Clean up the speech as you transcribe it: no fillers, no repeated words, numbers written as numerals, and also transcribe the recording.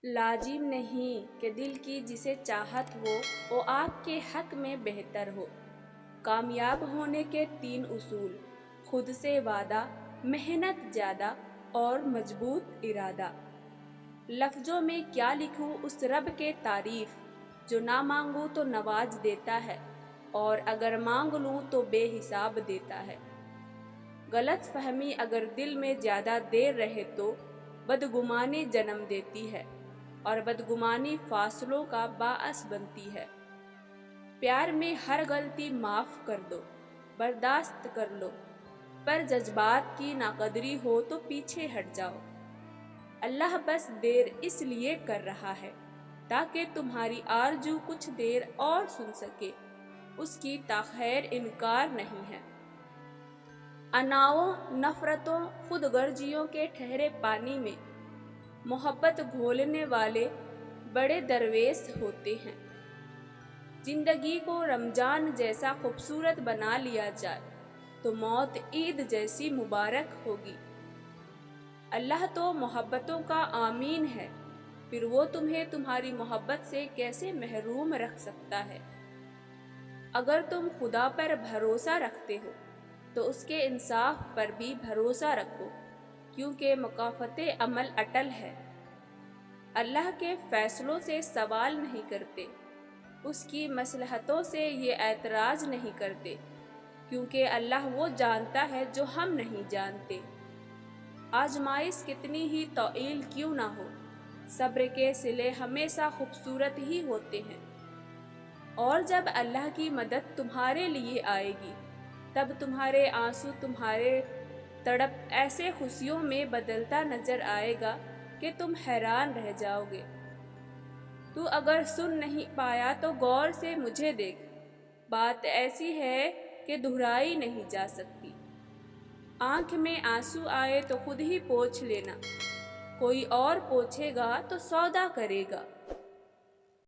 لازم نہیں کہ دل کی جسے چاہت ہو وہ آپ کے حق میں بہتر ہو۔ کامیاب ہونے کے 3 اصول: خود سے وعدہ، محنت زیادہ اور مضبوط ارادہ۔ لفظوں میں کیا لکھوں اس رب کے تعریف، جو نہ مانگوں تو نواز دیتا ہے اور اگر مانگ لوں تو بے حساب دیتا ہے۔ غلط فہمی اگر دل میں زیادہ دیر رہے تو بدگمانی جنم دیتی ہے اور بدگمانی فاصلوں کا باعث بنتی ہے۔ پیار میں ہر غلطی معاف کر دو، برداشت کر لو، پر جذبات کی ناقدری ہو تو پیچھے ہٹ جاؤ۔ اللہ بس دیر اس لیے کر رہا ہے تاکہ تمہاری آرزو کچھ دیر اور سن سکے، اس کی تاخیر انکار نہیں ہے۔ اناؤں، نفرتوں، خود غرضیوں کے ٹھہرے پانی میں محبت گھولنے والے بڑے درویش ہوتے ہیں۔ زندگی کو رمضان جیسا خوبصورت بنا لیا جائے تو موت عید جیسی مبارک ہوگی۔ اللہ تو محبتوں کا آمین ہے، پھر وہ تمہیں تمہاری محبت سے کیسے محروم رکھ سکتا ہے؟ اگر تم خدا پر بھروسہ رکھتے ہو تو اس کے انصاف پر بھی بھروسہ رکھو، کیونکہ مکافات عمل اٹل ہے۔ اللہ کے فیصلوں سے سوال نہیں کرتے، اس کی مصلحتوں سے یہ اعتراض نہیں کرتے، کیونکہ اللہ وہ جانتا ہے جو ہم نہیں جانتے۔ آزمائش کتنی ہی طویل کیوں نہ ہو، صبر کے صلے ہمیشہ خوبصورت ہی ہوتے ہیں۔ اور جب اللہ کی مدد تمہارے لیے آئے گی، تب تمہارے آنسو تمہارے تڑپ ایسے خوشیوں میں بدلتا نظر آئے گا کہ تم حیران رہ جاؤ گے۔ تو اگر سن نہیں پایا تو غور سے مجھے دیکھ، بات ایسی ہے کہ دہرائی نہیں جا سکتی۔ آنکھ میں آنسو آئے تو خود ہی پوچھ لینا، کوئی اور پوچھے گا تو سودا کرے گا۔